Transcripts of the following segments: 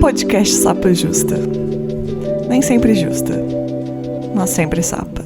Podcast Sapa Justa. Nem sempre justa, mas sempre sapa.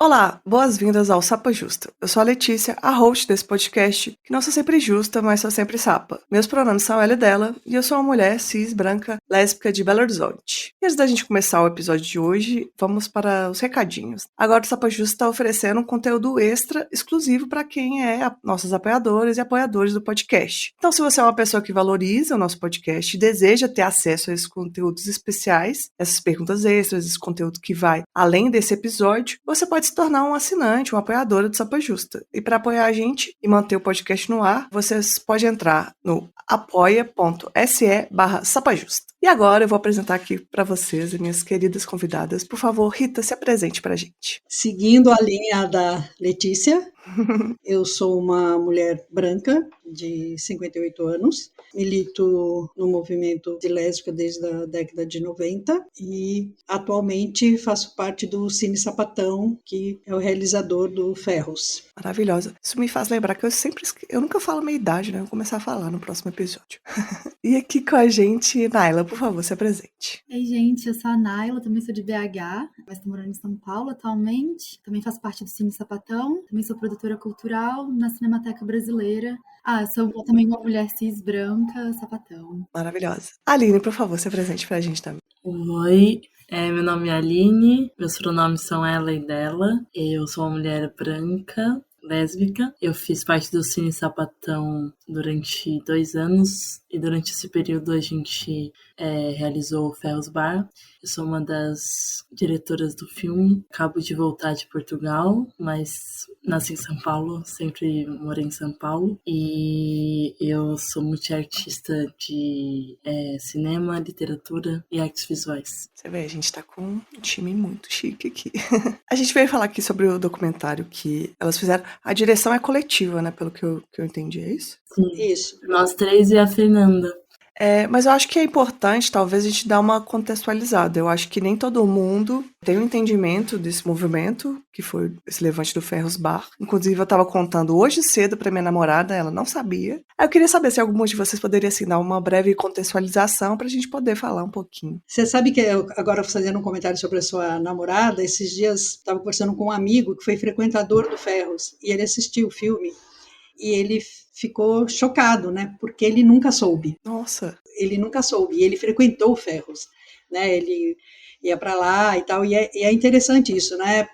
Olá, boas-vindas ao Sapa Justa. Eu sou a Letícia, a host desse podcast, que não sou sempre justa, mas sou sempre sapa. Meus pronomes são ela e dela, e eu sou uma mulher cis, branca, lésbica de Belo Horizonte. E antes da gente começar o episódio de hoje, vamos para os recadinhos. Agora o Sapa Justa está oferecendo um conteúdo extra exclusivo para quem é nossos apoiadores e apoiadores do podcast. Então, se você é uma pessoa que valoriza o nosso podcast e deseja ter acesso a esses conteúdos especiais, essas perguntas extras, esse conteúdo que vai além desse episódio, você pode se tornar um assinante, uma apoiadora do Sapa Justa. E para apoiar a gente e manter o podcast no ar, vocês podem entrar no apoia.se/sapajusta. E agora eu vou apresentar aqui para vocês, minhas queridas convidadas. Por favor, Rita, se apresente para a gente. Seguindo a linha da Letícia, eu sou uma mulher branca de 58 anos, milito no movimento de lésbica desde a década de 90 e atualmente faço parte do Cine Sapatão, que é o realizador do Ferros. Maravilhosa. Isso me faz lembrar que eu nunca falo minha idade, né? Eu vou começar a falar no próximo episódio. E aqui com a gente, Naila, por favor, se apresente. Oi, gente, eu sou a Naila, também sou de BH, mas estou morando em São Paulo atualmente. Também faço parte do Cine Sapatão, também sou produtora cultural na Cinemateca Brasileira. Eu sou também uma mulher cis branca, sapatão. Maravilhosa. Aline, por favor, se apresente pra gente também. Oi, meu nome é Aline, meus pronomes são ela e dela. Eu sou uma mulher branca, lésbica. Eu fiz parte do Cine Sapatão durante 2 anos e durante esse período a gente realizou o Ferros Bar. Eu sou uma das diretoras do filme. Acabo de voltar de Portugal, mas nasci em São Paulo, sempre morei em São Paulo. E eu sou multiartista de cinema, literatura e artes visuais. Você vê, a gente tá com um time muito chique aqui. A gente veio falar aqui sobre o documentário que elas fizeram. A direção é coletiva, né? Pelo que eu entendi, é isso? Sim. Isso. Nós 3 e a Fernanda. Mas eu acho que é importante, talvez, a gente dar uma contextualizada. Eu acho que nem todo mundo tem um entendimento desse movimento, que foi esse levante do Ferros Bar. Inclusive, eu estava contando hoje cedo para minha namorada, ela não sabia. Aí eu queria saber se alguns de vocês poderiam, assim, dar uma breve contextualização para a gente poder falar um pouquinho. Você sabe que eu, agora fazendo um comentário sobre a sua namorada, esses dias estava conversando com um amigo que foi frequentador do Ferros, e ele assistiu o filme, e ele ficou chocado, né? Porque ele nunca soube. Nossa. Ele nunca soube. E ele frequentou o Ferros, né? Ele ia para lá e tal. E é interessante isso, né?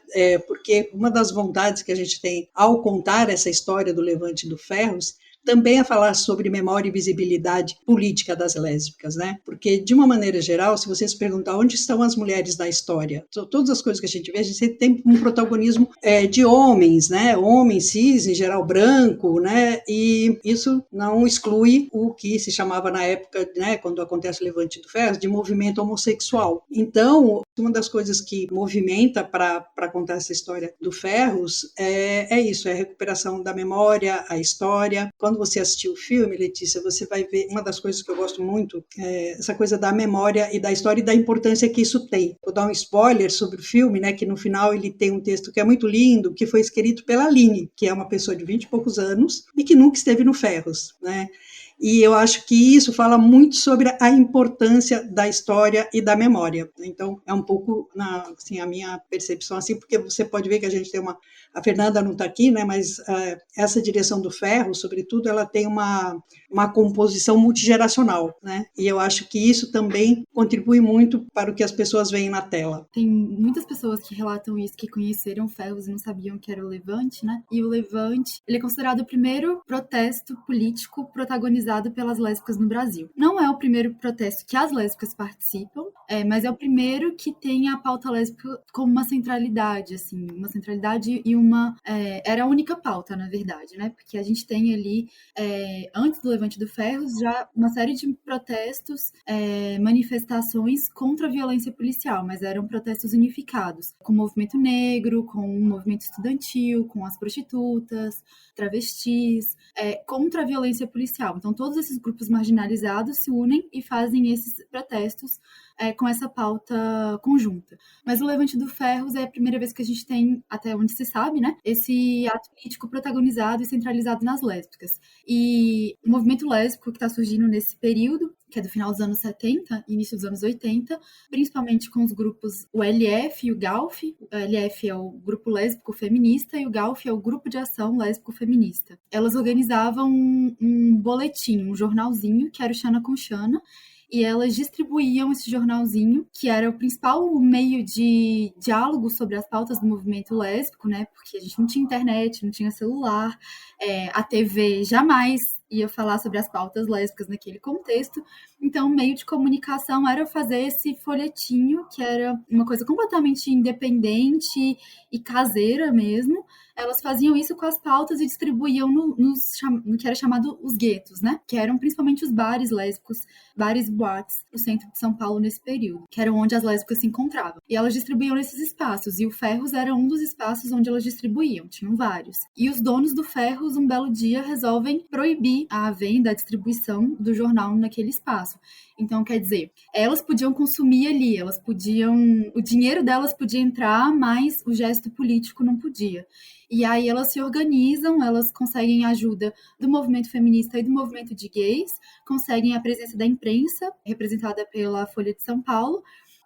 Porque uma das vontades que a gente tem ao contar essa história do Levante do Ferros também é falar sobre memória e visibilidade política das lésbicas, né? Porque, de uma maneira geral, se você se perguntar onde estão as mulheres na história, todas as coisas que a gente vê, a gente tem um protagonismo de homens, né? Homens cis, em geral branco, né? E isso não exclui o que se chamava na época, né, quando acontece o Levante do Ferros, de movimento homossexual. Então, uma das coisas que movimenta para contar essa história do Ferros é isso, é a recuperação da memória, a história. Quando você assistir o filme, Letícia, você vai ver uma das coisas que eu gosto muito, essa coisa da memória e da história e da importância que isso tem. Vou dar um spoiler sobre o filme, né, que no final ele tem um texto que é muito lindo, que foi escrito pela Aline, que é uma pessoa de 20 e poucos anos e que nunca esteve no Ferros, né? E eu acho que isso fala muito sobre a importância da história e da memória. Então, é um pouco assim, a minha percepção, assim, porque você pode ver que a gente tem a Fernanda não está aqui, né, mas essa direção do Ferro, sobretudo, ela tem uma composição multigeracional, né? E eu acho que isso também contribui muito para o que as pessoas veem na tela. Tem muitas pessoas que relatam isso, que conheceram o Ferros e não sabiam que era o Levante, né? E o Levante, ele é considerado o primeiro protesto político protagonizado pelas lésbicas no Brasil. Não é o primeiro protesto que as lésbicas participam, mas é o primeiro que tem a pauta lésbica como uma centralidade, assim, uma centralidade e era a única pauta, na verdade, né? Porque a gente tem ali, antes do Levante do Ferros, já uma série de protestos, manifestações contra a violência policial, mas eram protestos unificados, com o movimento negro, com o movimento estudantil, com as prostitutas, travestis, contra a violência policial. Então, todos esses grupos marginalizados se unem e fazem esses protestos com essa pauta conjunta. Mas o Levante do Ferros é a primeira vez que a gente tem, até onde se sabe, né, esse ato político protagonizado e centralizado nas lésbicas. E o movimento lésbico que está surgindo nesse período, que é do final dos anos 70 e início dos anos 80, principalmente com os grupos o LF e o GALF. O LF é o Grupo Lésbico Feminista e o GALF é o Grupo de Ação Lésbico Feminista. Elas organizavam um boletim, um jornalzinho, que era o Xana com Xana, e elas distribuíam esse jornalzinho, que era o principal meio de diálogo sobre as pautas do movimento lésbico, né? Porque a gente não tinha internet, não tinha celular, a TV jamais ia falar sobre as pautas lésbicas naquele contexto. Então, o meio de comunicação era fazer esse folhetinho, que era uma coisa completamente independente e caseira mesmo. Elas faziam isso com as pautas e distribuíam no que era chamado os guetos, né? Que eram principalmente os bares lésbicos, bares e boates no centro de São Paulo nesse período, que eram onde as lésbicas se encontravam. E elas distribuíam nesses espaços, e o Ferros era um dos espaços onde elas distribuíam, tinham vários. E os donos do Ferros, um belo dia, resolvem proibir a venda, a distribuição do jornal naquele espaço. Então, quer dizer, elas podiam consumir ali, o dinheiro delas podia entrar, mas o gesto político não podia. E aí elas se organizam, elas conseguem a ajuda do movimento feminista e do movimento de gays, conseguem a presença da imprensa, representada pela Folha de São Paulo,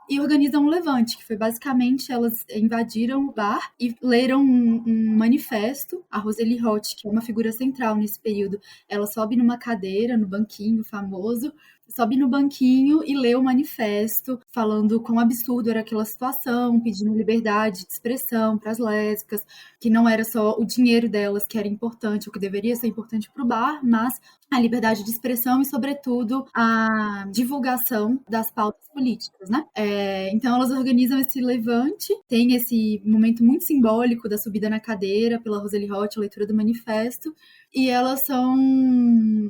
e organizam um levante, que foi basicamente, elas invadiram o bar e leram um manifesto. A Roseli Roth, que é uma figura central nesse período, ela sobe numa cadeira, no banquinho famoso, sobe no banquinho e lê o manifesto, falando quão absurdo era aquela situação, pedindo liberdade de expressão para as lésbicas, que não era só o dinheiro delas que era importante, o que deveria ser importante para o bar, mas a liberdade de expressão e, sobretudo, a divulgação das pautas políticas, né? Então, elas organizam esse levante, tem esse momento muito simbólico da subida na cadeira pela Roseli Roth, a leitura do manifesto, e elas são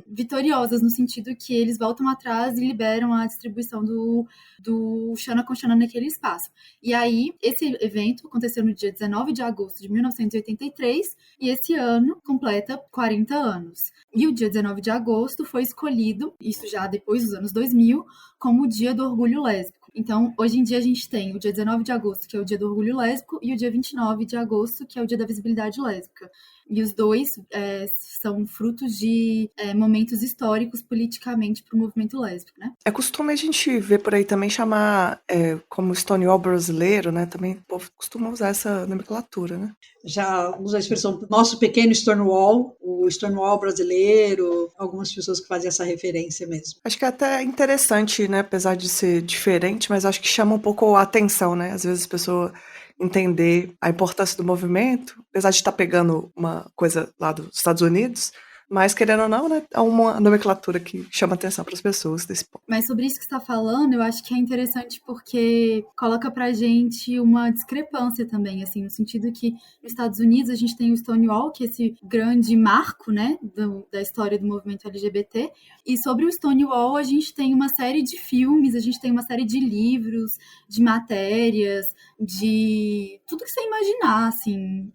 vitoriosas no sentido que eles voltam atrás e liberam a distribuição do Xana com Xana naquele espaço. E aí, esse evento aconteceu no dia 19 de agosto de 1983 e esse ano completa 40 anos. E o dia 19 de agosto foi escolhido, isso já depois dos anos 2000, como o Dia do Orgulho Lésbico. Então, hoje em dia a gente tem o dia 19 de agosto, que é o Dia do Orgulho Lésbico, e o dia 29 de agosto, que é o Dia da Visibilidade Lésbica. E os dois são frutos de momentos históricos politicamente para o movimento lésbico, né? É costume a gente ver por aí também chamar como Stonewall brasileiro, né? Também o povo costuma usar essa nomenclatura, né? Já usa a expressão nosso pequeno Stonewall, o Stonewall brasileiro, algumas pessoas que fazem essa referência mesmo. Acho que é até interessante, né? Apesar de ser diferente, mas acho que chama um pouco a atenção, né? Às vezes a pessoa entender a importância do movimento, apesar de estar pegando uma coisa lá dos Estados Unidos, mas, querendo ou não, né, é uma nomenclatura que chama atenção para as pessoas desse ponto. Mas sobre isso que você está falando, eu acho que é interessante porque coloca pra gente uma discrepância também, assim, no sentido que nos Estados Unidos a gente tem o Stonewall, que é esse grande marco, né, da história do movimento LGBT, e sobre o Stonewall a gente tem uma série de filmes, a gente tem uma série de livros, de matérias, de tudo que você imaginar, assim,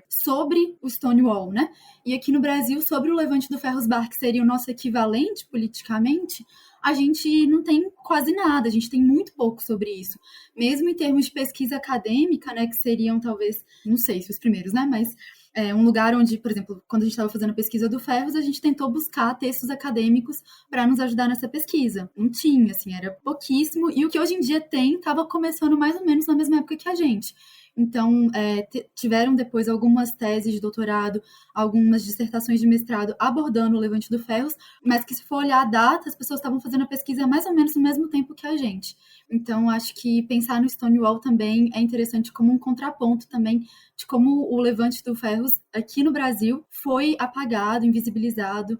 sobre o Stonewall, né? E aqui no Brasil, sobre o Levante do Ferros Bar, que seria o nosso equivalente politicamente, a gente não tem quase nada, a gente tem muito pouco sobre isso. Mesmo em termos de pesquisa acadêmica, né, que seriam talvez, não sei se os primeiros, né, mas um lugar onde, por exemplo, quando a gente estava fazendo a pesquisa do Ferros, a gente tentou buscar textos acadêmicos para nos ajudar nessa pesquisa. Não tinha, assim, era pouquíssimo, e o que hoje em dia tem estava começando mais ou menos na mesma época que a gente. Então, tiveram depois algumas teses de doutorado, algumas dissertações de mestrado abordando o Levante do Ferros, mas que se for olhar a data, as pessoas estavam fazendo a pesquisa mais ou menos no mesmo tempo que a gente. Então, acho que pensar no Stonewall também é interessante como um contraponto também de como o Levante do Ferros aqui no Brasil foi apagado, invisibilizado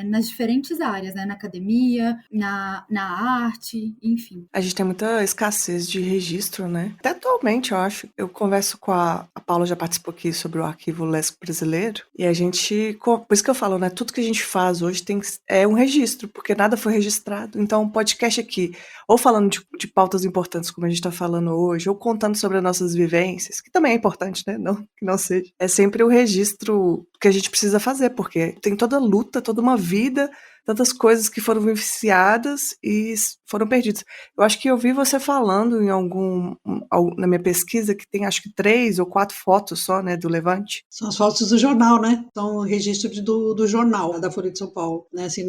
nas diferentes áreas, né? Na academia, na arte, enfim. A gente tem muita escassez de registro, né? Até atualmente, eu acho. Eu converso com a Paula, já participou aqui sobre o Arquivo Lésbico Brasileiro, e a gente, por isso que eu falo, né? Tudo que a gente faz hoje é um registro, porque nada foi registrado. Então, um podcast aqui, ou falando de pautas importantes, como a gente está falando hoje, ou contando sobre as nossas vivências, que também é importante, né? Não que não seja. É sempre o registro que a gente precisa fazer, porque tem toda luta, toda uma vida, tantas coisas que foram vivenciadas e foram perdidas. Eu acho que eu vi você falando na minha pesquisa que tem acho que 3 ou 4 fotos só, né, do Levante. São as fotos do jornal, né? São o registro do jornal da Folha de São Paulo, né? Assim,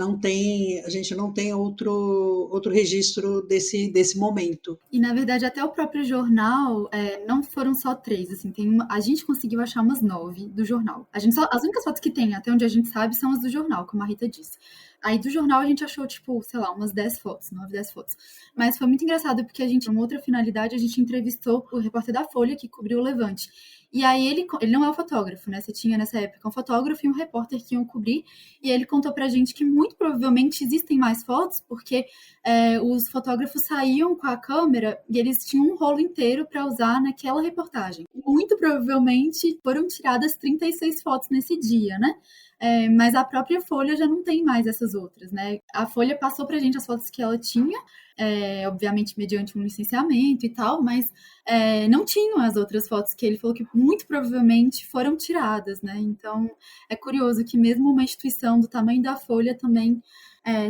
a gente não tem outro registro desse momento. E, na verdade, até o próprio jornal, não foram só 3, assim, a gente conseguiu achar umas 9 do jornal. As únicas fotos que tem, até onde a gente sabe, são as do jornal, como a Rita disse. Aí do jornal a gente achou, tipo, sei lá, umas 10 fotos, 9, 10 fotos. Mas foi muito engraçado porque uma outra finalidade, a gente entrevistou o repórter da Folha que cobriu o Levante. E aí ele não é o fotógrafo, né? Você tinha nessa época um fotógrafo e um repórter que iam cobrir, e ele contou pra gente que muito provavelmente existem mais fotos, porque os fotógrafos saíam com a câmera e eles tinham um rolo inteiro para usar naquela reportagem. Muito provavelmente foram tiradas 36 fotos nesse dia, né? Mas a própria Folha já não tem mais essas outras, né? A Folha passou pra gente as fotos que ela tinha, obviamente mediante um licenciamento e tal, mas não tinham as outras fotos que ele falou que muito provavelmente foram tiradas, né? Então é curioso que mesmo uma instituição do tamanho da Folha também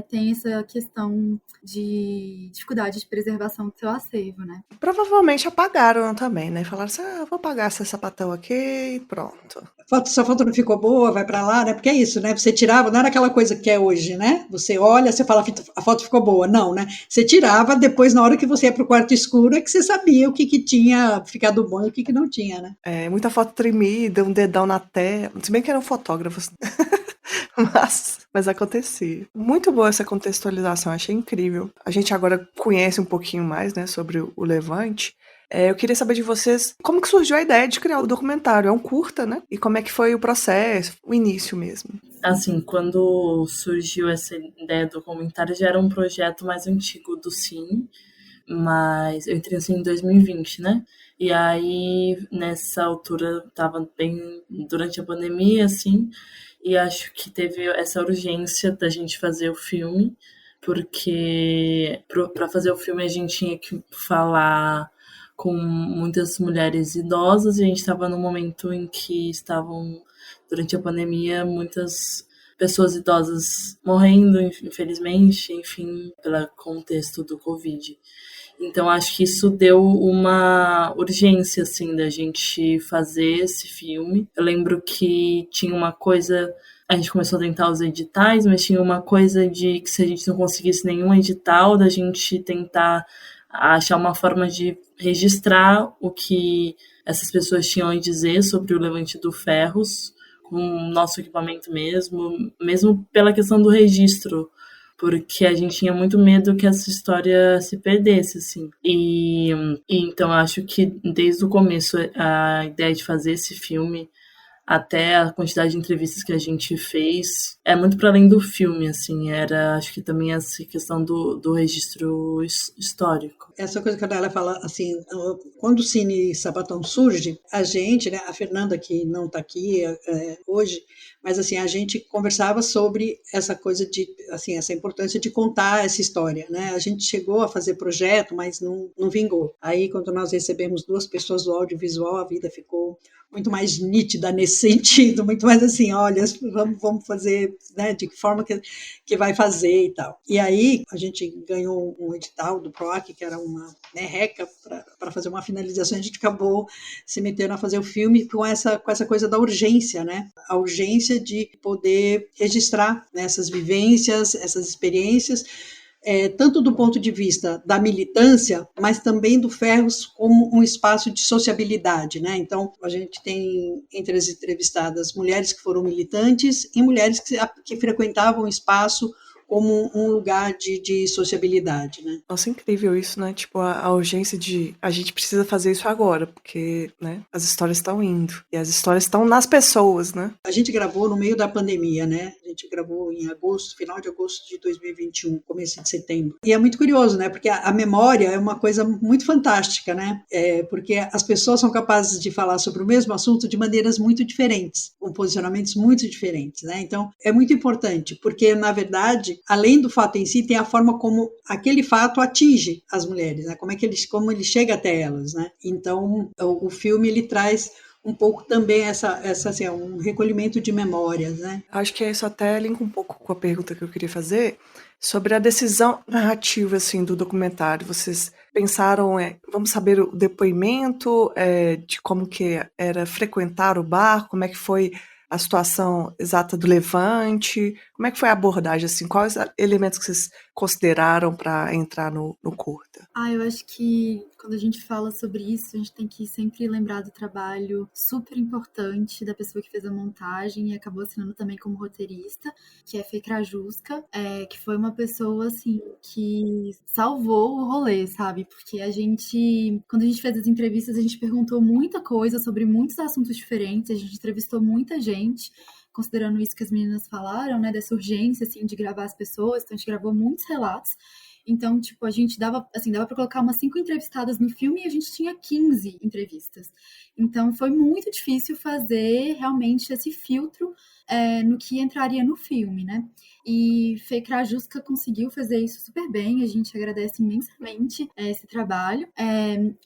tem essa questão de dificuldade de preservação do seu acervo, né? Provavelmente apagaram também, né? Falaram assim, vou apagar esse sapatão aqui e pronto. Sua foto não ficou boa, vai pra lá, né? Porque é isso, né? Você tirava, não era aquela coisa que é hoje, né? Você olha, você fala, a foto ficou boa. Não, né? Você tirava, depois na hora que você ia pro quarto escuro é que você sabia o que tinha ficado bom e o que não tinha, né? Muita foto tremida, um dedão na tela. Se bem que eram fotógrafos. Mas acontecia. Muito boa essa contextualização, achei incrível. A gente agora conhece um pouquinho mais, né, sobre o Levante. Eu queria saber de vocês como que surgiu a ideia de criar o documentário. É um curta, né? E como é que foi o processo, o início mesmo? Assim, quando surgiu essa ideia do documentário, já era um projeto mais antigo do Cine, mas eu entrei assim em 2020, né? E aí, nessa altura, estava bem durante a pandemia, assim, e acho que teve essa urgência da gente fazer o filme, porque para fazer o filme a gente tinha que falar com muitas mulheres idosas, e a gente estava num momento em que estavam, durante a pandemia, muitas pessoas idosas morrendo, infelizmente, enfim, pelo contexto do Covid. Então, acho que isso deu uma urgência, assim, da gente fazer esse filme. Eu lembro que tinha uma coisa... A gente começou a tentar os editais, mas tinha uma coisa de que se a gente não conseguisse nenhum edital, da gente tentar achar uma forma de registrar o que essas pessoas tinham a dizer sobre o Levante do Ferros, com o nosso equipamento mesmo pela questão do registro, porque a gente tinha muito medo que essa história se perdesse, assim. E então acho que desde o começo a ideia de fazer esse filme, até a quantidade de entrevistas que a gente fez, é muito para além do filme, assim, acho que também essa questão do registro histórico. Essa coisa que a Adela fala, assim, quando o Cine Sapatão surge, a gente, né, a Fernanda que não está aqui hoje, mas assim, a gente conversava sobre essa coisa de, assim, essa importância de contar essa história, né? A gente chegou a fazer projeto, mas não vingou. Aí, quando nós recebemos 2 pessoas do audiovisual, a vida ficou muito mais nítida nesse sentido, muito mais assim, olha, vamos fazer, né, de que forma que vai fazer e tal. E aí a gente ganhou um edital do PROAC, que era uma merreca para fazer uma finalização, a gente acabou se metendo a fazer o filme com essa coisa da urgência, né? A urgência de poder registrar, né, essas vivências, essas experiências, tanto do ponto de vista da militância, mas também do Ferros como um espaço de sociabilidade, né? Então, a gente tem entre as entrevistadas mulheres que foram militantes e mulheres que frequentavam o espaço como um lugar de sociabilidade, né? Nossa, incrível isso, né? Tipo, a urgência de a gente precisa fazer isso agora, porque, né, as histórias estão indo. E as histórias estão nas pessoas, né? A gente gravou no meio da pandemia, né? A gente gravou em agosto, final de agosto de 2021, começo de setembro. E é muito curioso, né? Porque a memória é uma coisa muito fantástica, né? Porque as pessoas são capazes de falar sobre o mesmo assunto de maneiras muito diferentes, com posicionamentos muito diferentes, né? Então, é muito importante, porque, na verdade, além do fato em si, tem a forma como aquele fato atinge as mulheres, né? Como ele chega até elas, né? Então, o filme, ele traz um pouco também essa assim, um recolhimento de memórias, né? Acho que isso até linka um pouco com a pergunta que eu queria fazer sobre a decisão narrativa assim do documentário. Vocês pensaram, vamos saber o depoimento de como que era frequentar o bar, como é que foi a situação exata do levante, como é que foi a abordagem, assim, quais elementos que vocês consideraram para entrar no curta? Eu acho que quando a gente fala sobre isso, a gente tem que sempre lembrar do trabalho super importante da pessoa que fez a montagem e acabou assinando também como roteirista, que é Fê Krajuska, que foi uma pessoa, assim, que salvou o rolê, sabe? Porque quando a gente fez as entrevistas, a gente perguntou muita coisa sobre muitos assuntos diferentes, a gente entrevistou muita gente, considerando isso que as meninas falaram, né, dessa urgência, assim, de gravar as pessoas, então a gente gravou muitos relatos. Então, tipo, a gente dava para colocar umas 5 entrevistadas no filme e a gente tinha 15 entrevistas. Então, foi muito difícil fazer realmente esse filtro no que entraria no filme, né? E Fê Krajuska conseguiu fazer isso super bem, a gente agradece imensamente esse trabalho,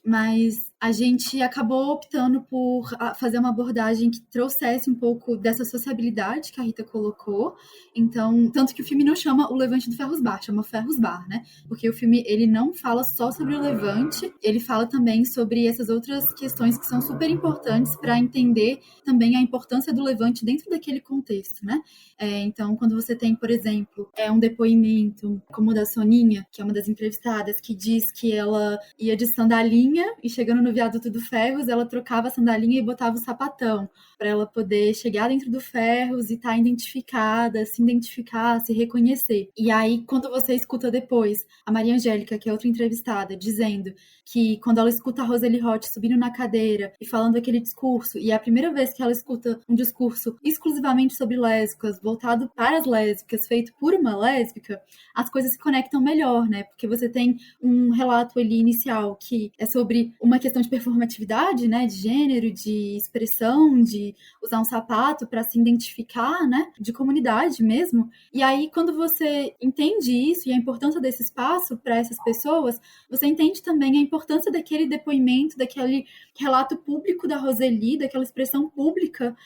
mas a gente acabou optando por fazer uma abordagem que trouxesse um pouco dessa sociabilidade que a Rita colocou. Então, tanto que o filme não chama O Levante do Ferros Bar, chama Ferros Bar, né? Porque o filme, ele não fala só sobre o Levante, ele fala também sobre essas outras questões que são super importantes para entender também a importância do Levante dentro daquele contexto, né? Então, quando você tem, por exemplo, um depoimento como o da Soninha, que é uma das entrevistadas, que diz que ela ia de sandalinha e chegando no viaduto do Ferros, ela trocava a sandalinha e botava o sapatão, para ela poder chegar dentro do Ferros e estar identificada, se identificar, se reconhecer. E aí, quando você escuta depois a Maria Angélica, que é outra entrevistada, dizendo que quando ela escuta a Roseli Roth subindo na cadeira e falando aquele discurso, e é a primeira vez que ela escuta um discurso exclusivamente sobre lésbicas, voltado para as lésbicas, feito por uma lésbica, as coisas se conectam melhor, né? Porque você tem um relato ali inicial que é sobre uma questão de performatividade, né? De gênero, de expressão, de usar um sapato para se identificar, né? De comunidade mesmo. E aí, quando você entende isso e a importância desse espaço para essas pessoas, você entende também a importância daquele depoimento, daquele relato público da Roseli, daquela expressão pública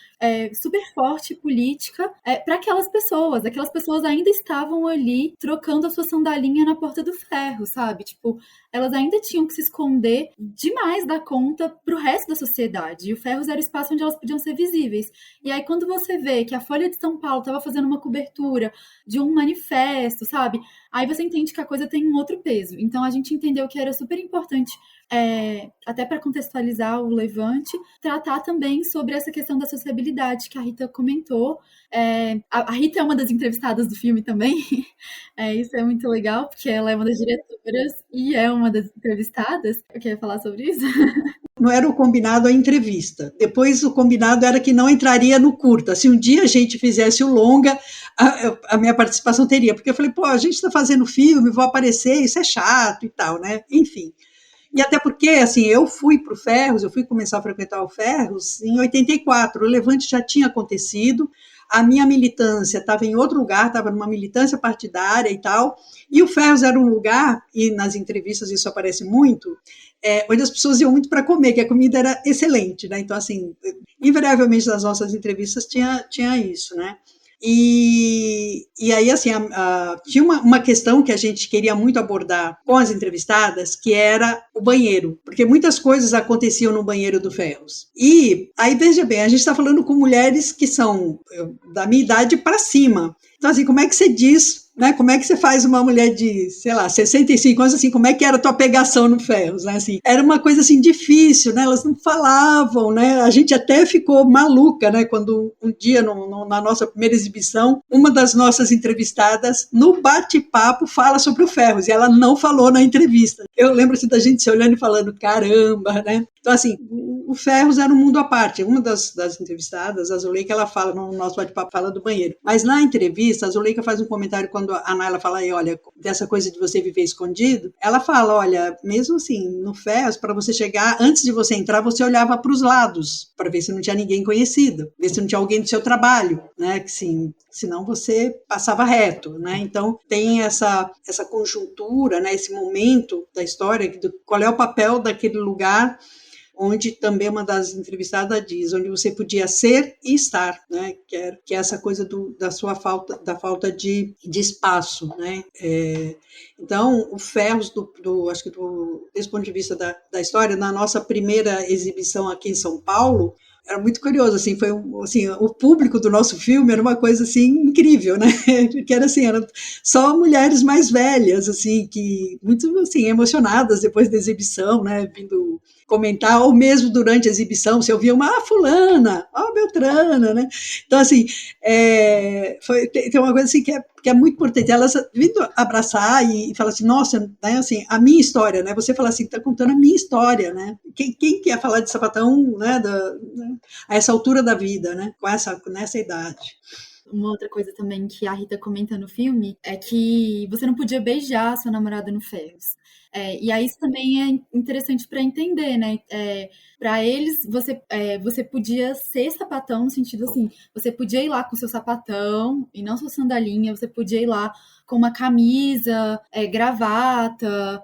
super forte, política, para aquelas pessoas ainda estavam ali trocando a sua sandalinha na porta do ferro, sabe? Tipo, elas ainda tinham que se esconder demais da conta pro resto da sociedade, e o Ferros era o espaço onde elas podiam ser visíveis. E aí, quando você vê que a Folha de São Paulo estava fazendo uma cobertura de um manifesto, sabe? Aí você entende que a coisa tem um outro peso. Então, a gente entendeu que era super importante, até para contextualizar o Levante, tratar também sobre essa questão da sociabilidade que a Rita comentou. A Rita é uma das entrevistadas do filme também. Isso é muito legal, porque ela é uma das diretoras e é uma das entrevistadas. Eu queria falar sobre isso. Não era o combinado a entrevista. Depois o combinado era que não entraria no curta. Se um dia a gente fizesse o longa, a minha participação teria. Porque eu falei, a gente está fazendo filme, vou aparecer, isso é chato e tal, né? Enfim. E até porque, assim, eu fui para o Ferros, eu fui começar a frequentar o Ferros em 84. O Levante já tinha acontecido, a minha militância estava em outro lugar, estava numa militância partidária e tal, e o Ferros era um lugar, e nas entrevistas isso aparece muito, onde as pessoas iam muito para comer, que a comida era excelente, né? Então, assim, invariavelmente nas nossas entrevistas tinha isso, né? E aí, assim, tinha uma questão que a gente queria muito abordar com as entrevistadas, que era o banheiro, porque muitas coisas aconteciam no banheiro do Ferros. E aí, veja bem, a gente está falando com mulheres que são da minha idade para cima. Então, assim, como é que você diz, né? Como é que você faz uma mulher de, sei lá, 65 anos, assim, como é que era a tua pegação no Ferros, né? Assim, era uma coisa, assim, difícil, né? Elas não falavam, né? A gente até ficou maluca, né? Quando um dia, na nossa primeira exibição, uma das nossas entrevistadas, no bate-papo, fala sobre o Ferros, e ela não falou na entrevista. Eu lembro, assim, da gente se olhando e falando, caramba, né? Então, assim, o Ferros era um mundo à parte. Uma das entrevistadas, a Zuleika, ela fala, no nosso bate-papo, fala do banheiro. Mas na entrevista, a Zuleika faz um comentário quando a Naila fala, olha, dessa coisa de você viver escondido, ela fala, olha, mesmo assim, no Ferros, para você chegar, antes de você entrar, você olhava para os lados, para ver se não tinha ninguém conhecido, ver se não tinha alguém do seu trabalho, né, que sim, senão você passava reto, né, então tem essa conjuntura, né, esse momento da história, qual é o papel daquele lugar onde também uma das entrevistadas diz, onde você podia ser e estar, né? Que é essa coisa da falta de espaço, né? Então, o Ferros, acho que desse ponto de vista da história, na nossa primeira exibição aqui em São Paulo, era muito curioso, assim, assim, o público do nosso filme era uma coisa, assim, incrível, né, que era, assim, eram só mulheres mais velhas, assim, que muito, assim, emocionadas depois da exibição, né, vindo comentar, ou mesmo durante a exibição, você ouvia fulana, Beltrana, né, então, assim, tem uma coisa, assim, que é muito importante, elas vindo abraçar e falar assim, nossa, né, assim, a minha história, né, você fala assim, está contando a minha história, né, quem quer falar de sapatão, né, a essa altura da vida, né, nessa idade. Uma outra coisa também que a Rita comenta no filme é que você não podia beijar a sua namorada no Ferros. E aí isso também é interessante para entender, né? Para eles, você podia ser sapatão no sentido assim, você podia ir lá com seu sapatão e não sua sandalinha, você podia ir lá com uma camisa, gravata,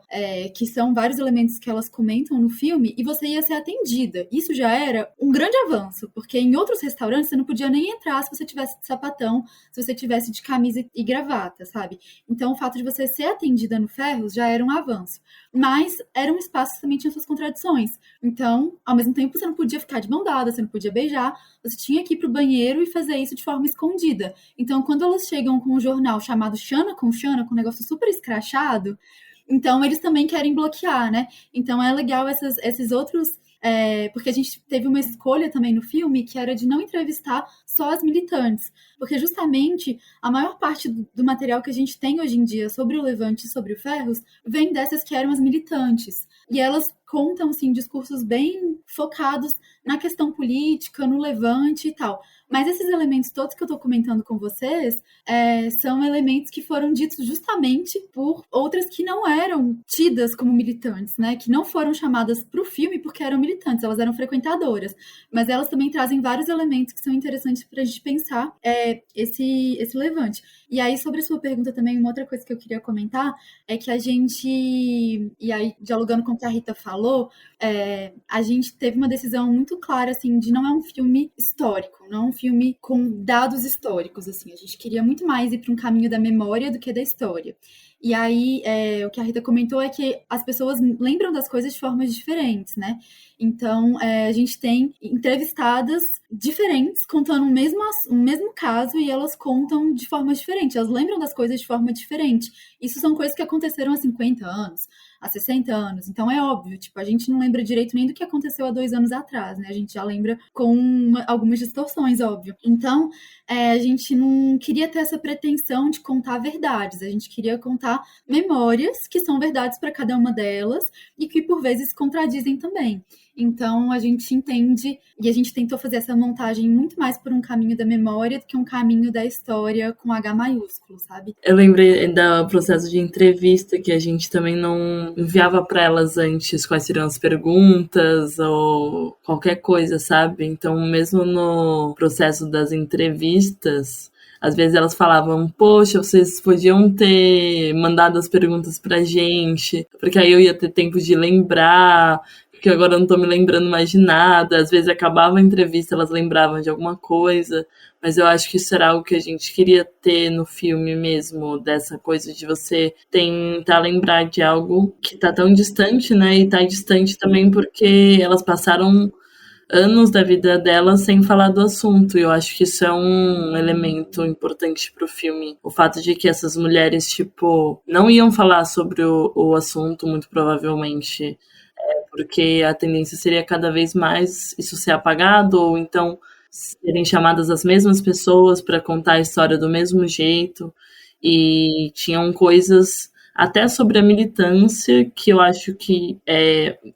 que são vários elementos que elas comentam no filme, e você ia ser atendida. Isso já era um grande avanço, porque em outros restaurantes você não podia nem entrar se você tivesse de sapatão, se você tivesse de camisa e gravata, sabe? Então o fato de você ser atendida no Ferros já era um avanço. Mas era um espaço que também tinha suas contradições. Então, ao mesmo tempo, você não podia ficar de mão dada, você não podia beijar, você tinha que ir pro banheiro e fazer isso de forma escondida. Então, quando elas chegam com um jornal chamado Xana, com um negócio super escrachado, então eles também querem bloquear, né? Então é legal esses outros... porque a gente teve uma escolha também no filme que era de não entrevistar só as militantes, porque justamente a maior parte do material que a gente tem hoje em dia sobre o Levante e sobre o Ferros vem dessas que eram as militantes, e elas contam, assim, discursos bem focados na questão política, no Levante e tal. Mas esses elementos todos que eu tô comentando com vocês são elementos que foram ditos justamente por outras que não eram tidas como militantes, né? Que não foram chamadas para o filme porque eram militantes, elas eram frequentadoras. Mas elas também trazem vários elementos que são interessantes para a gente pensar esse Levante. E aí, sobre a sua pergunta também, uma outra coisa que eu queria comentar é que a gente, e aí, dialogando com o que a Rita falou, a gente teve uma decisão muito clara, assim, de não é um filme histórico, não é um filme com dados históricos, assim. A gente queria muito mais ir para um caminho da memória do que da história. E aí, o que a Rita comentou é que as pessoas lembram das coisas de formas diferentes, né? Então, a gente tem entrevistadas diferentes contando um mesmo caso e elas contam de formas diferentes. Elas lembram das coisas de forma diferente. Isso são coisas que aconteceram há 50 anos, há 60 anos. Então, é óbvio, tipo, a gente não lembra direito nem do que aconteceu há 2 anos atrás, né? A gente já lembra com algumas distorções, óbvio. Então, a gente não queria ter essa pretensão de contar verdades. A gente queria contar memórias que são verdades para cada uma delas e que, por vezes, contradizem também. Então, a gente entende e a gente tentou fazer essa montagem muito mais por um caminho da memória do que um caminho da história com H maiúsculo, sabe? Eu lembrei do processo de entrevista que a gente também não enviava para elas antes quais seriam as perguntas ou qualquer coisa, sabe? Então, mesmo no processo das entrevistas, às vezes elas falavam, poxa, vocês podiam ter mandado as perguntas pra gente, porque aí eu ia ter tempo de lembrar, porque agora eu não tô me lembrando mais de nada. Às vezes acabava a entrevista, elas lembravam de alguma coisa, mas eu acho que isso era algo que a gente queria ter no filme mesmo, dessa coisa de você tentar lembrar de algo que tá tão distante, né, e tá distante também porque elas passaram anos da vida delas sem falar do assunto, e eu acho que isso é um elemento importante pro filme. O fato de que essas mulheres, tipo, não iam falar sobre o assunto, muito provavelmente, porque a tendência seria cada vez mais isso ser apagado, ou então serem chamadas as mesmas pessoas para contar a história do mesmo jeito, e tinham coisas até sobre a militância que eu acho que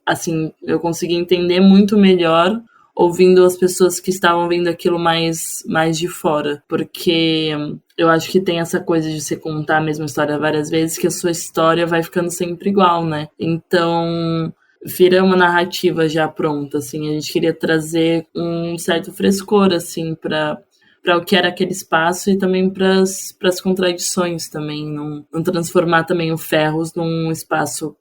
assim, eu consegui entender muito melhor ouvindo as pessoas que estavam vendo aquilo mais de fora, porque eu acho que tem essa coisa de você contar a mesma história várias vezes, que a sua história vai ficando sempre igual, né? Então vira uma narrativa já pronta, assim. A gente queria trazer um certo frescor, assim, para para o que era aquele espaço e também para as contradições também, não transformar também o Ferros num espaço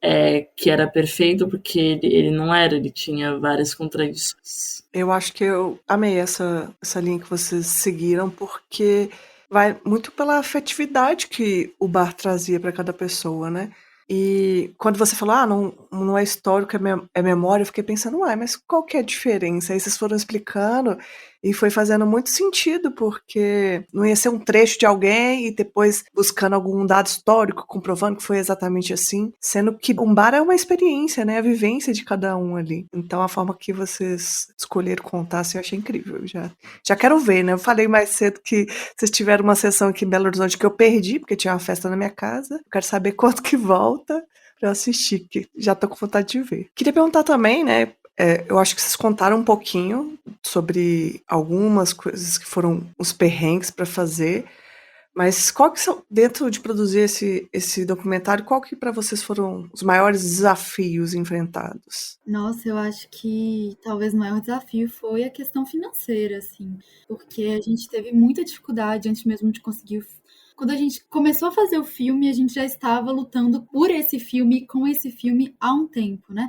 que era perfeito, porque ele não era, ele tinha várias contradições. Eu acho que eu amei essa linha que vocês seguiram, porque vai muito pela afetividade que o bar trazia para cada pessoa, né? E quando você falou, não é histórico, é memória, eu fiquei pensando, mas qual que é a diferença? Aí vocês foram explicando e foi fazendo muito sentido, porque não ia ser um trecho de alguém e depois buscando algum dado histórico, comprovando que foi exatamente assim, sendo que um bar é uma experiência, né? A vivência de cada um ali. Então a forma que vocês escolheram contar, assim, eu achei incrível. Eu já quero ver, né? Eu falei mais cedo que vocês tiveram uma sessão aqui em Belo Horizonte que eu perdi, porque tinha uma festa na minha casa. Eu quero saber quanto que volta pra eu assistir, que já tô com vontade de ver. Queria perguntar também, né? Eu acho que vocês contaram um pouquinho sobre algumas coisas que foram os perrengues para fazer, mas qual que são, dentro de produzir esse documentário, qual que para vocês foram os maiores desafios enfrentados? Nossa, eu acho que talvez o maior desafio foi a questão financeira, assim, porque a gente teve muita dificuldade antes mesmo de conseguir. Quando a gente começou a fazer o filme, a gente já estava lutando por esse filme, com esse filme há um tempo, né?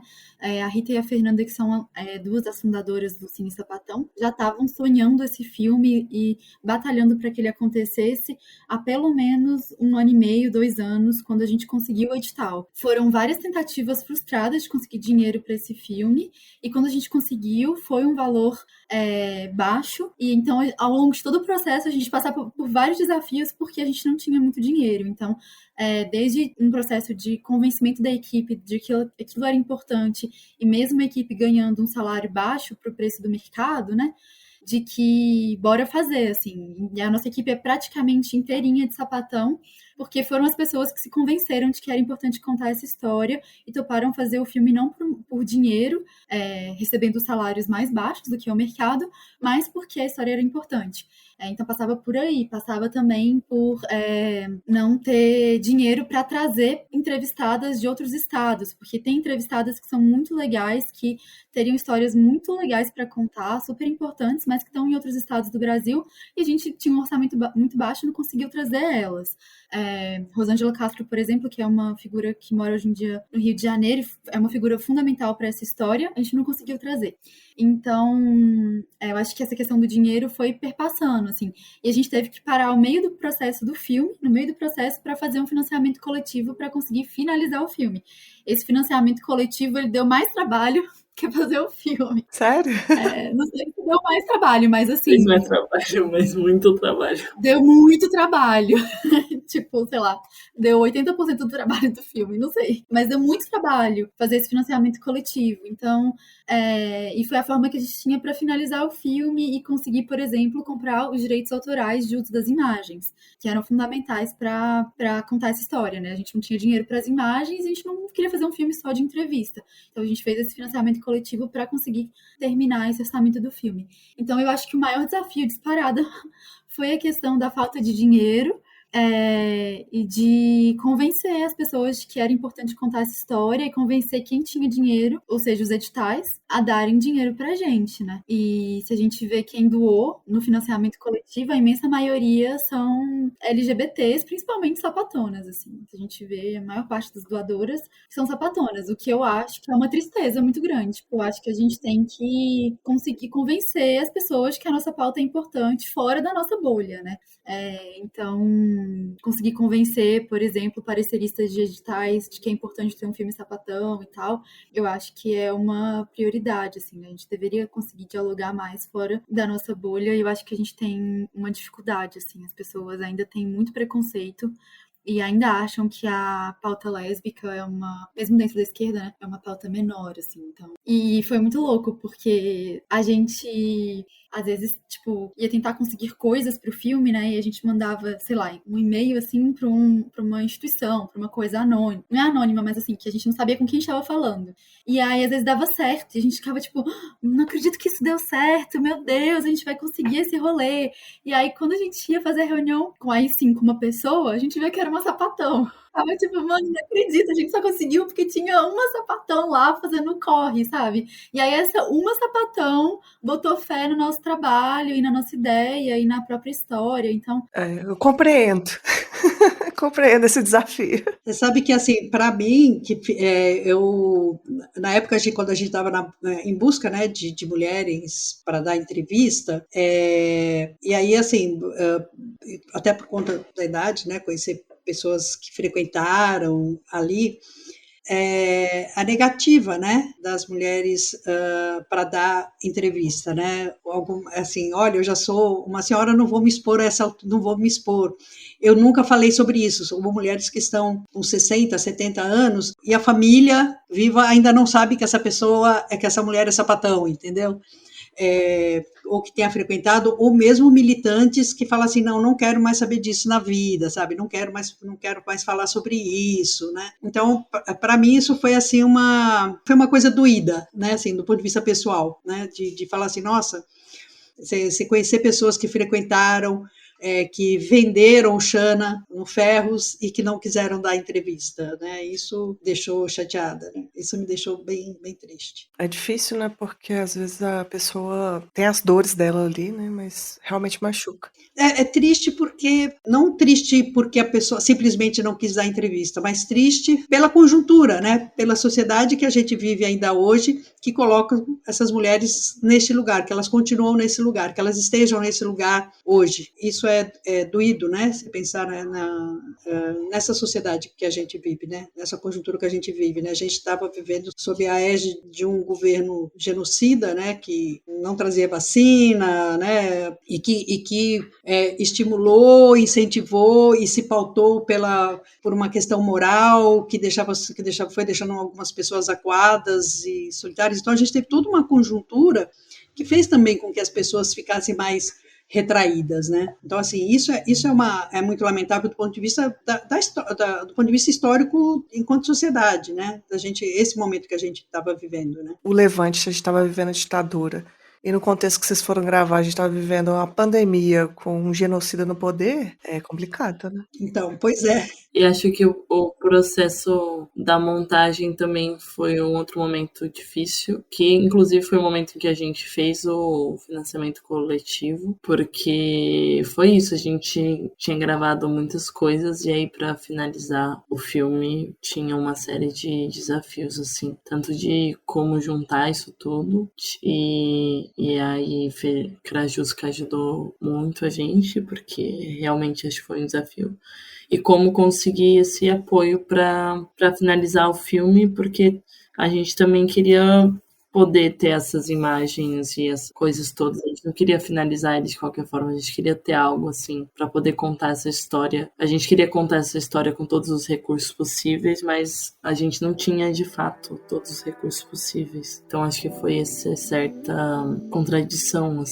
A Rita e a Fernanda, que são duas das fundadoras do Cine Sapatão, já estavam sonhando esse filme e batalhando para que ele acontecesse há pelo menos 1 ano e meio, 2 anos, quando a gente conseguiu o edital. Foram várias tentativas frustradas de conseguir dinheiro para esse filme, e quando a gente conseguiu, foi um valor baixo, e então ao longo de todo o processo a gente passava por vários desafios porque a gente não tinha muito dinheiro. Então, desde um processo de convencimento da equipe de que aquilo era importante, e mesmo a equipe ganhando um salário baixo para o preço do mercado, né? De que bora fazer, assim. E a nossa equipe é praticamente inteirinha de Sapatão, porque foram as pessoas que se convenceram de que era importante contar essa história e toparam fazer o filme não por dinheiro, recebendo salários mais baixos do que o mercado, mas porque a história era importante. Então passava por aí, passava também por não ter dinheiro para trazer entrevistadas de outros estados, porque tem entrevistadas que são muito legais, que teriam histórias muito legais para contar, super importantes, mas que estão em outros estados do Brasil, e a gente tinha um orçamento muito baixo e não conseguiu trazer elas. Rosângela Castro, por exemplo, que é uma figura que mora hoje em dia no Rio de Janeiro, é uma figura fundamental para essa história, a gente não conseguiu trazer. Então, eu acho que essa questão do dinheiro foi perpassando, assim, e a gente teve que parar ao meio do processo do filme, no meio do processo, para fazer um financiamento coletivo para conseguir finalizar o filme. Esse financiamento coletivo, ele deu mais trabalho que fazer o filme. Sério? Não sei se deu mais trabalho, mas assim... Fez mais trabalho, mas muito trabalho. Deu muito trabalho. Tipo, sei lá, deu 80% do trabalho do filme, não sei. Mas deu muito trabalho fazer esse financiamento coletivo. Então, e foi a forma que a gente tinha para finalizar o filme e conseguir, por exemplo, comprar os direitos autorais de uso das imagens, que eram fundamentais para contar essa história, né? A gente não tinha dinheiro para as imagens e a gente não queria fazer um filme só de entrevista. Então, a gente fez esse financiamento coletivo para conseguir terminar esse orçamento do filme. Então, eu acho que o maior desafio disparado foi a questão da falta de dinheiro, e de convencer as pessoas de que era importante contar essa história e convencer quem tinha dinheiro, ou seja, os editais, a darem dinheiro pra gente, né? E se a gente vê quem doou no financiamento coletivo, a imensa maioria são LGBTs, principalmente sapatonas, assim. Se a gente vê, a maior parte das doadoras são sapatonas, o que eu acho que é uma tristeza muito grande. Tipo, eu acho que a gente tem que conseguir convencer as pessoas que a nossa pauta é importante fora da nossa bolha, né? Então, conseguir convencer, por exemplo, pareceristas de editais de que é importante ter um filme sapatão e tal, eu acho que é uma prioridade, assim, né? A gente deveria conseguir dialogar mais fora da nossa bolha, e eu acho que a gente tem uma dificuldade, assim, as pessoas ainda têm muito preconceito e ainda acham que a pauta lésbica é mesmo dentro da esquerda, né, é uma pauta menor, assim, então. E foi muito louco, porque a gente, às vezes, tipo, ia tentar conseguir coisas pro filme, né, e a gente mandava, sei lá, um e-mail, assim, pra uma instituição, pra uma coisa anônima. Não é anônima, mas assim, que a gente não sabia com quem estava falando. E aí, às vezes, dava certo, e a gente ficava, tipo, não acredito que isso deu certo, meu Deus, a gente vai conseguir esse rolê. E aí, quando a gente ia fazer a reunião com, aí sim, com uma pessoa, a gente via que era uma sapatão. Tava tipo, mano, não acredito, a gente só conseguiu porque tinha uma sapatão lá fazendo corre, sabe? E aí essa uma sapatão botou fé no nosso trabalho e na nossa ideia e na própria história, então... Eu compreendo. Compreendo esse desafio. Você sabe que, assim, para mim, eu, na época, quando a gente estava em busca, né, de mulheres para dar entrevista, e aí, assim, até por conta da idade, né, conhecer pessoas que frequentaram ali, a negativa, né, das mulheres para dar entrevista, né, assim, olha, eu já sou uma senhora, não vou me expor não vou me expor. Eu nunca falei sobre isso, são mulheres que estão com 60, 70 anos e a família viva ainda não sabe que que essa mulher é sapatão, entendeu? Ou que tenha frequentado, ou mesmo militantes que falam assim, não quero mais saber disso na vida, sabe? Não quero mais falar sobre isso, né? Então, para mim isso foi assim foi uma coisa doída, né? Assim, do ponto de vista pessoal, né? De falar assim, nossa, você conhecer pessoas que frequentaram, que venderam Xana no Ferros e que não quiseram dar entrevista, né? Isso deixou chateada, né? Isso me deixou bem, bem triste. É difícil, né? Porque às vezes a pessoa tem as dores dela ali, né? Mas realmente machuca. É triste não triste porque a pessoa simplesmente não quis dar entrevista, mas triste pela conjuntura, né? Pela sociedade que a gente vive ainda hoje, que coloca essas mulheres neste lugar, que elas continuam nesse lugar, que elas estejam nesse lugar hoje. Isso é doído, né? Se pensar nessa sociedade que a gente vive, né? Nessa conjuntura que a gente vive, né? A gente estava vivendo sob a égide de um governo genocida, né? Que não trazia vacina, né? E que estimulou, incentivou e se pautou por uma questão moral que foi deixando algumas pessoas acuadas e solitárias. Então a gente teve toda uma conjuntura que fez também com que as pessoas ficassem mais retraídas, né? Então assim isso é muito lamentável do ponto de vista do ponto de vista histórico enquanto sociedade, né? Esse momento que a gente estava vivendo, né? O Levante, a gente estava vivendo a ditadura. E no contexto que vocês foram gravar, a gente estava vivendo uma pandemia com um genocida no poder, é complicado, né? Então, pois é. E acho que o processo da montagem também foi um outro momento difícil, que inclusive foi o momento em que a gente fez o financiamento coletivo, porque foi isso, a gente tinha gravado muitas coisas e aí para finalizar o filme tinha uma série de desafios, tanto de como juntar isso tudo, e aí Krajuska ajudou muito a gente, porque realmente acho que foi um desafio. E como conseguir esse apoio para finalizar o filme, porque a gente também queria poder ter essas imagens e as coisas todas. A gente não queria finalizar ele de qualquer forma, a gente queria ter algo para poder contar essa história. A gente queria contar essa história com todos os recursos possíveis, mas a gente não tinha de fato todos os recursos possíveis. Então acho que foi essa certa contradição,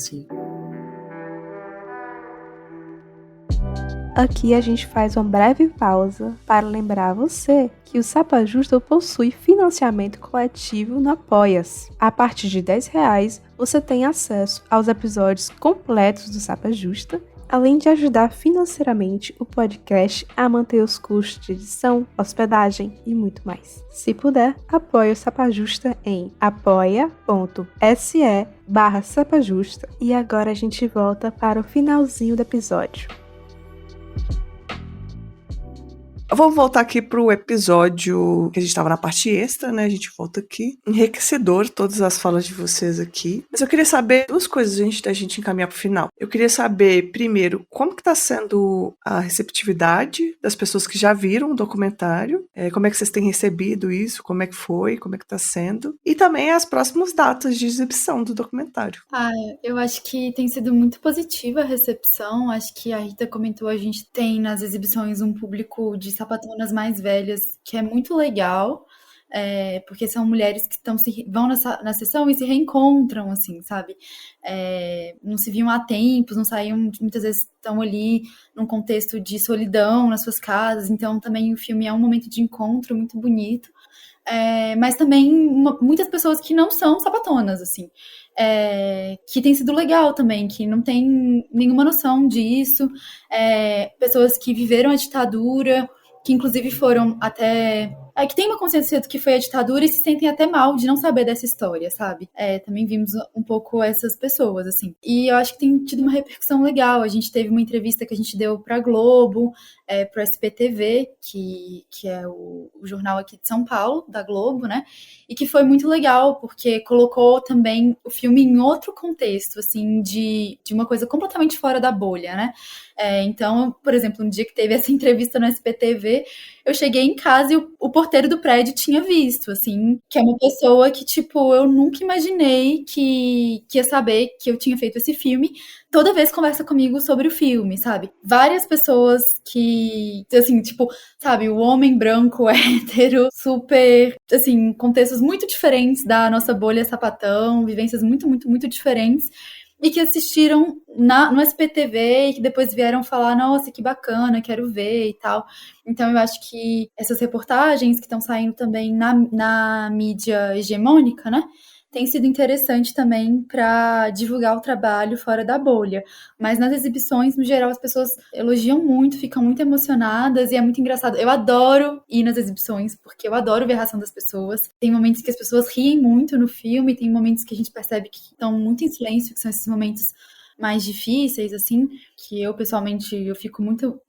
Aqui a gente faz uma breve pausa para lembrar você que o Sapa Justa possui financiamento coletivo no Apoia-se. A partir de R$10 você tem acesso aos episódios completos do Sapa Justa, além de ajudar financeiramente o podcast a manter os custos de edição, hospedagem e muito mais. Se puder, apoie o Sapa Justa em apoia.se/sapajusta. E agora a gente volta para o finalzinho do episódio. Vamos voltar aqui pro episódio que a gente tava na parte extra, né? A gente volta aqui. Enriquecedor todas as falas de vocês aqui. Mas eu queria saber duas coisas antes da gente encaminhar pro final. Eu queria saber, primeiro, como que tá sendo a receptividade das pessoas que já viram o documentário. Como é que vocês têm recebido isso? Como é que foi? Como é que tá sendo? E também as próximas datas de exibição do documentário. Eu acho que tem sido muito positiva a recepção. Acho que a Rita comentou, a gente tem nas exibições um público de sapatonas mais velhas, que é muito legal, porque são mulheres que vão na sessão e se reencontram, assim, sabe? Não se viam há tempos, não saíam, muitas vezes estão ali num contexto de solidão nas suas casas, então também o filme é um momento de encontro muito bonito, mas também muitas pessoas que não são sapatonas, assim, que tem sido legal também, que não tem nenhuma noção disso, pessoas que viveram a ditadura, que inclusive foram até... que tem uma consciência do que foi a ditadura e se sentem até mal de não saber dessa história, sabe? Também vimos um pouco essas pessoas, assim. E eu acho que tem tido uma repercussão legal. A gente teve uma entrevista que a gente deu pra Globo, pro SPTV, que é o jornal aqui de São Paulo, da Globo, né? E que foi muito legal, porque colocou também o filme em outro contexto, assim, de uma coisa completamente fora da bolha, né? Então, por exemplo, no dia que teve essa entrevista no SPTV, eu cheguei em casa e o porteiro do prédio tinha visto, assim, que é uma pessoa que, tipo, eu nunca imaginei que ia saber que eu tinha feito esse filme. Toda vez conversa comigo sobre o filme, sabe? Várias pessoas que, assim, tipo, sabe, o homem branco, hétero, super, assim, contextos muito diferentes da nossa bolha sapatão, vivências muito, muito, muito diferentes. E que assistiram no SPTV e que depois vieram falar, nossa, que bacana, quero ver e tal. Então eu acho que essas reportagens que estão saindo também na mídia hegemônica, né, tem sido interessante também para divulgar o trabalho fora da bolha. Mas nas exibições, no geral, as pessoas elogiam muito, ficam muito emocionadas e é muito engraçado. Eu adoro ir nas exibições, porque eu adoro ver a reação das pessoas. Tem momentos que as pessoas riem muito no filme, tem momentos que a gente percebe que estão muito em silêncio, que são esses momentos mais difíceis, assim, que eu, pessoalmente, eu fico muito,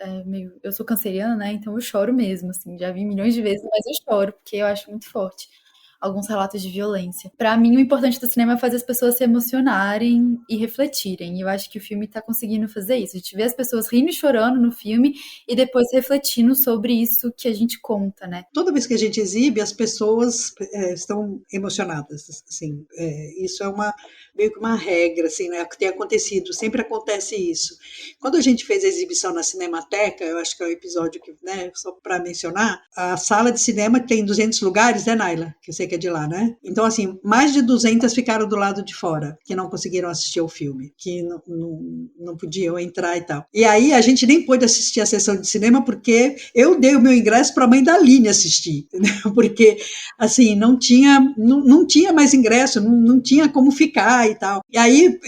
eu sou canceriana, né, então eu choro mesmo, assim, já vi milhões de vezes, mas eu choro, porque eu acho muito forte alguns relatos de violência. Pra mim, o importante do cinema é fazer as pessoas se emocionarem e refletirem. E eu acho que o filme tá conseguindo fazer isso. A gente vê as pessoas rindo e chorando no filme e depois refletindo sobre isso que a gente conta, né? Toda vez que a gente exibe, as pessoas estão emocionadas, assim. Isso é meio que uma regra, assim, né? Que tem acontecido, sempre acontece isso. Quando a gente fez a exibição na Cinemateca, eu acho que é um episódio que, né, só para mencionar, a sala de cinema tem 200 lugares, né, Naila? Que eu sei que é de lá, né? Então, assim, mais de 200 ficaram do lado de fora, que não conseguiram assistir ao filme, que não podiam entrar e tal. E aí a gente nem pôde assistir a sessão de cinema porque eu dei o meu ingresso para a mãe da Aline assistir, entendeu? Porque, assim, não tinha mais ingresso, não tinha como ficar e tal. E aí,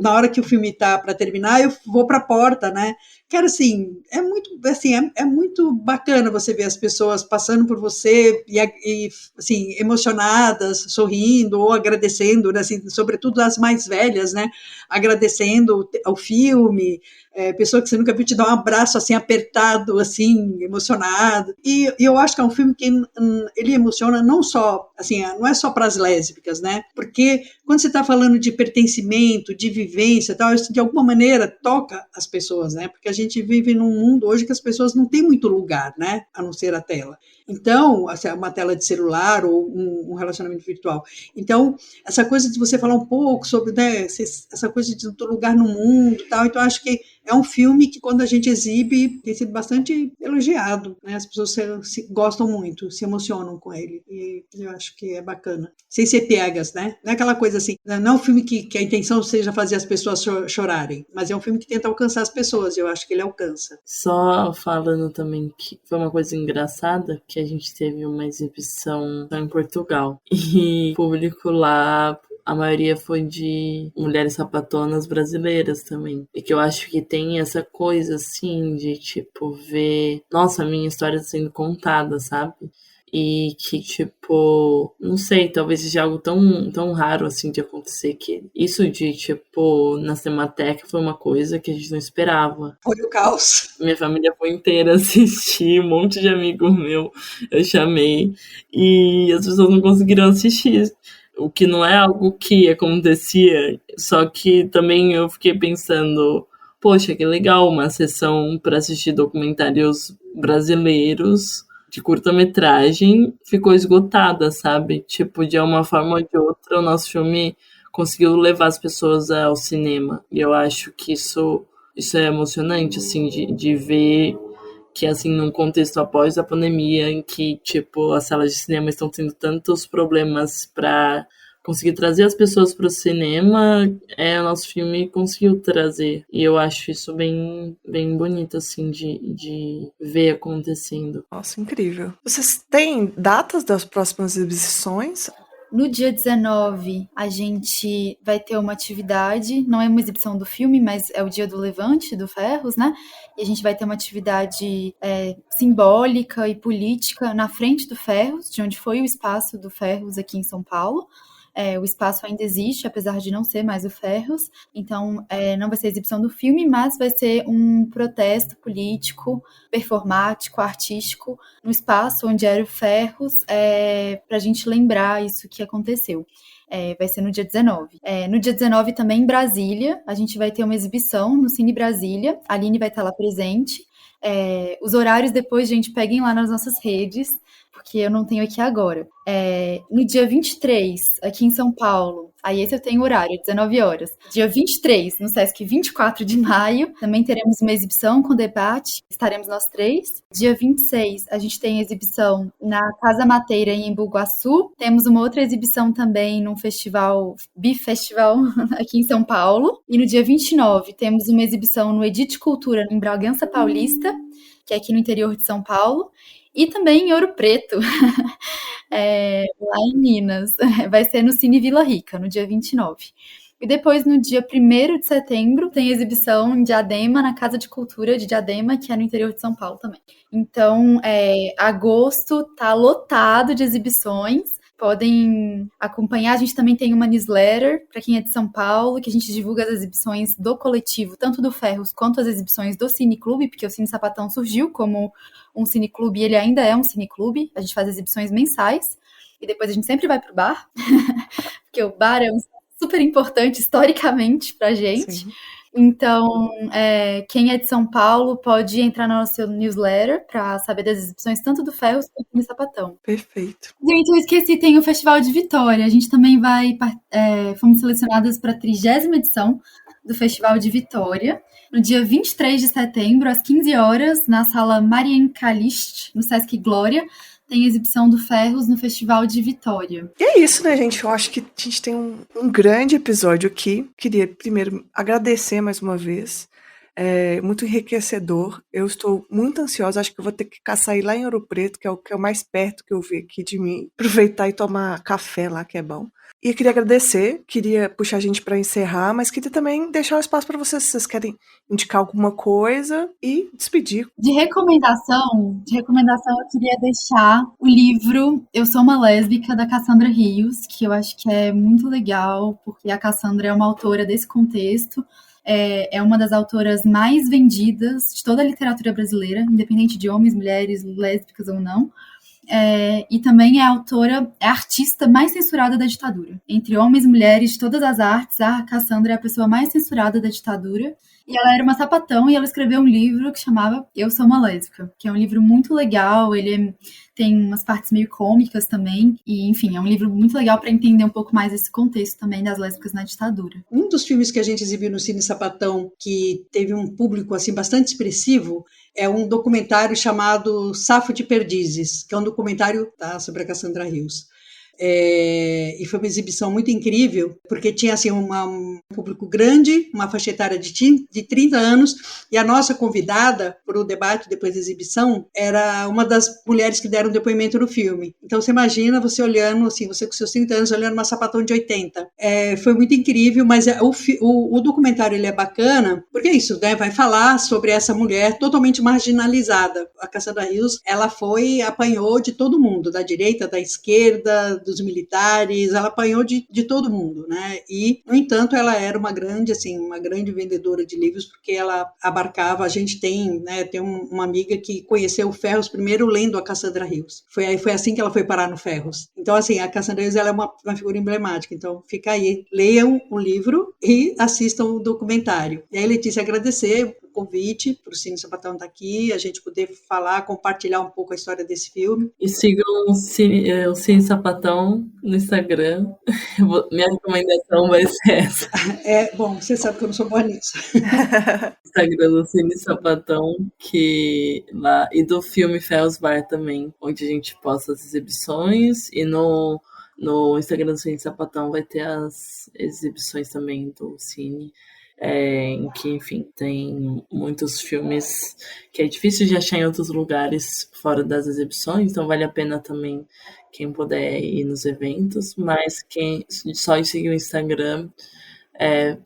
na hora que o filme está para terminar, eu vou para a porta, né? Cara, assim, é muito bacana você ver as pessoas passando por você e assim, emocionadas, sorrindo ou agradecendo, né, assim, sobretudo as mais velhas, né, agradecendo ao filme, pessoa que você nunca viu te dar um abraço assim apertado, assim, emocionado. E eu acho que é um filme que ele emociona não só, assim, não é só para as lésbicas, né? Porque quando você está falando de pertencimento, de vivência, tal, isso de alguma maneira toca as pessoas, né? Porque a gente vive num mundo hoje que as pessoas não têm muito lugar, né? A não ser a tela. Então, assim, uma tela de celular ou um relacionamento virtual. Então, essa coisa de você falar um pouco sobre, né, essa coisa do lugar no mundo, tal. Então, acho que é um filme que, quando a gente exibe, tem sido bastante elogiado, né? As pessoas gostam muito, se emocionam com ele. E eu acho que é bacana. Sem ser piegas, né? Não é aquela coisa assim, não é um filme que a intenção seja fazer as pessoas chorarem, mas é um filme que tenta alcançar as pessoas, e eu acho que ele alcança. Só falando também que foi uma coisa engraçada, que a gente teve uma exibição em Portugal. E o público lá, a maioria foi de mulheres sapatonas brasileiras também. E que eu acho que tem essa coisa, assim, de, tipo, ver... Nossa, a minha história sendo contada, sabe? E que, tipo, não sei, talvez seja algo tão raro, assim, de acontecer, que isso de, tipo, na Cinemateca foi uma coisa que a gente não esperava. Foi o caos. Minha família foi inteira assistir, um monte de amigo meu eu chamei, e as pessoas não conseguiram assistir. O que não é algo que acontecia, só que também eu fiquei pensando, poxa, que legal, uma sessão para assistir documentários brasileiros de curta-metragem ficou esgotada, sabe? Tipo, de uma forma ou de outra, o nosso filme conseguiu levar as pessoas ao cinema. E eu acho que isso é emocionante, assim, de ver que, assim, num contexto após a pandemia, em que, tipo, as salas de cinema estão tendo tantos problemas para conseguir trazer as pessoas para o cinema, o nosso filme conseguiu trazer. E eu acho isso bem, bem bonito, assim, de ver acontecendo. Nossa, incrível. Vocês têm datas das próximas exibições? No dia 19, a gente vai ter uma atividade, não é uma exibição do filme, mas é o dia do Levante, do Ferros, né? E a gente vai ter uma atividade simbólica e política na frente do Ferros, de onde foi o espaço do Ferros aqui em São Paulo. O espaço ainda existe, apesar de não ser mais o Ferros. Então, não vai ser a exibição do filme, mas vai ser um protesto político, performático, artístico, no espaço onde era o Ferros, para a gente lembrar isso que aconteceu. Vai ser no dia 19. No dia 19 também em Brasília, a gente vai ter uma exibição no Cine Brasília. A Aline vai estar lá presente. Os horários depois, gente, peguem lá nas nossas redes, porque eu não tenho aqui agora. No dia 23, aqui em São Paulo, aí esse eu tenho horário, 19 horas. Dia 23, no Sesc 24 de maio, também teremos uma exibição com debate, estaremos nós três. Dia 26, a gente tem exibição na Casa Mateira, em Embu Guaçu. Temos uma outra exibição também num festival, Bifestival, aqui em São Paulo. E no dia 29, temos uma exibição no Edite Cultura, em Bragança Paulista, que é aqui no interior de São Paulo. E também em Ouro Preto, lá em Minas. Vai ser no Cine Vila Rica, no dia 29. E depois, no dia 1º de setembro, tem exibição em Diadema, na Casa de Cultura de Diadema, que é no interior de São Paulo também. Então, agosto tá lotado de exibições. Podem acompanhar. A gente também tem uma newsletter para quem é de São Paulo, que a gente divulga as exibições do coletivo, tanto do Ferros quanto as exibições do Cineclube, porque o Cine Sapatão surgiu como um cineclube e ele ainda é um cineclube. A gente faz exibições mensais e depois a gente sempre vai pro bar, porque o bar é super importante historicamente pra gente. Sim. Então, quem é de São Paulo pode entrar no nosso newsletter para saber das exibições tanto do Ferros quanto do Sapatão. Perfeito. Gente, eu esqueci, tem o Festival de Vitória. A gente também fomos selecionadas para a 30ª edição do Festival de Vitória. No dia 23 de setembro, às 15 horas, na sala Marien Kalist, no Sesc Glória, tem exibição do Ferros no Festival de Vitória. E é isso, né, gente? Eu acho que a gente tem um grande episódio aqui. Queria primeiro agradecer mais uma vez. Muito enriquecedor. Eu estou muito ansiosa. Acho que eu vou ter que sair lá em Ouro Preto, que é o mais perto que eu vi aqui de mim. Aproveitar e tomar café lá, que é bom. E eu queria agradecer, queria puxar a gente para encerrar, mas queria também deixar o espaço para vocês, se vocês querem indicar alguma coisa e despedir. De recomendação, eu queria deixar o livro Eu Sou uma Lésbica, da Cassandra Rios, que eu acho que é muito legal, porque a Cassandra é uma autora desse contexto. É uma das autoras mais vendidas de toda a literatura brasileira, independente de homens, mulheres, lésbicas ou não. E também é a artista mais censurada da ditadura. Entre homens e mulheres de todas as artes, a Cassandra é a pessoa mais censurada da ditadura. E ela era uma sapatão e ela escreveu um livro que chamava Eu Sou uma Lésbica, que é um livro muito legal, ele tem umas partes meio cômicas também, e enfim, é um livro muito legal para entender um pouco mais esse contexto também das lésbicas na ditadura. Um dos filmes que a gente exibiu no Cine Sapatão, que teve um público assim bastante expressivo, é um documentário chamado Safo de Perdizes, que é um documentário sobre a Cassandra Rios. E foi uma exibição muito incrível, porque tinha assim, um público grande, uma faixa etária de 30 anos, e a nossa convidada para o debate depois da exibição era uma das mulheres que deram depoimento no filme. Então você imagina você olhando, assim, você com seus 30 anos olhando uma sapatão de 80. Foi muito incrível, mas o documentário ele é bacana, porque é isso, né? Vai falar sobre essa mulher totalmente marginalizada. A Cassandra Rios, ela apanhou de todo mundo, da direita, da esquerda, dos militares, ela apanhou de todo mundo, né? E, no entanto, ela era uma grande vendedora de livros, porque ela abarcava, a gente tem uma amiga que conheceu o Ferros primeiro lendo a Cassandra Rios. Foi assim que ela foi parar no Ferros. Então, assim, a Cassandra Rios ela é uma figura emblemática. Então, fica aí, leiam o livro e assistam o documentário. E aí, Letícia, agradecer o convite para o Cine Sapatão estar aqui, a gente poder falar, compartilhar um pouco a história desse filme. E sigam o Cine Sapatão no Instagram. Minha recomendação vai ser essa. Bom, você sabe que eu não sou boa nisso. Instagram do Cine Sapatão, e do filme Ferros Bar também, onde a gente posta as exibições, e no No Instagram do Cine Sapatão vai ter as exibições também do Cine, em que, enfim, tem muitos filmes que é difícil de achar em outros lugares fora das exibições, então vale a pena também quem puder ir nos eventos, mas quem só seguir o Instagram,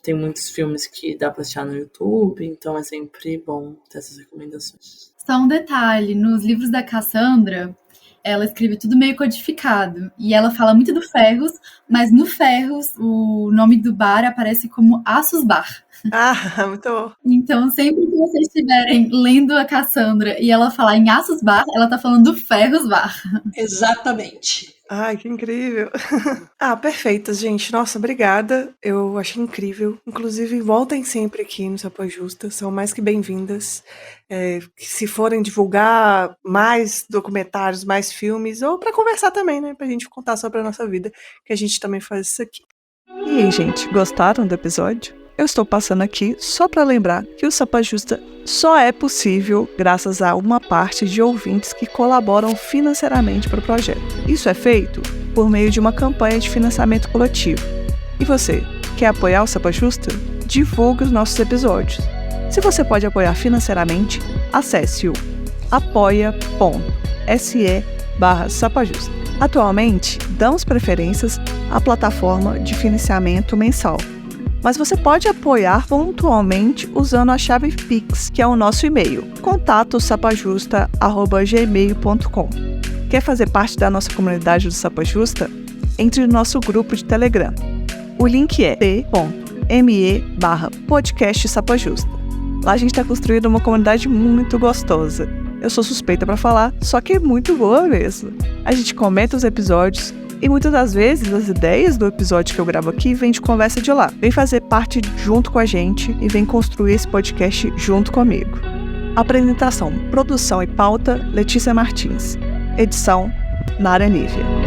tem muitos filmes que dá para assistir no YouTube, então é sempre bom ter essas recomendações. Só um detalhe, nos livros da Cassandra, ela escreve tudo meio codificado. E ela fala muito do Ferros, mas no Ferros o nome do bar aparece como Aços Bar. Ah, muito bom. Então, sempre que vocês estiverem lendo a Cassandra e ela falar em Aços Bar, ela tá falando do Ferros Bar. Exatamente. Ai, que incrível. Perfeito, gente. Nossa, obrigada. Eu achei incrível. Inclusive, voltem sempre aqui no Sapa Justa. São mais que bem-vindas. Se forem divulgar mais documentários, mais filmes, ou para conversar também, né? Pra gente contar sobre a nossa vida, que a gente também faz isso aqui. E aí, gente, gostaram do episódio? Eu estou passando aqui só para lembrar que o Sapa Justa só é possível graças a uma parte de ouvintes que colaboram financeiramente para o projeto. Isso é feito por meio de uma campanha de financiamento coletivo. E você, quer apoiar o Sapa Justa? Divulgue os nossos episódios. Se você pode apoiar financeiramente, acesse o apoia.se/sapajusta. Atualmente, damos preferências à plataforma de financiamento mensal. Mas você pode apoiar pontualmente usando a chave Pix, que é o nosso e-mail, contatosapajusta@gmail.com. Quer fazer parte da nossa comunidade do Sapa Justa? Entre no nosso grupo de Telegram. O link é t.me/podcastsapajusta. Lá a gente está construindo uma comunidade muito gostosa. Eu sou suspeita para falar, só que é muito boa mesmo. A gente comenta os episódios, e muitas das vezes as ideias do episódio que eu gravo aqui vêm de conversa de lá. Vem fazer parte junto com a gente e vem construir esse podcast junto comigo. Apresentação, produção e pauta, Letícia Martins. Edição, Nara Nívia.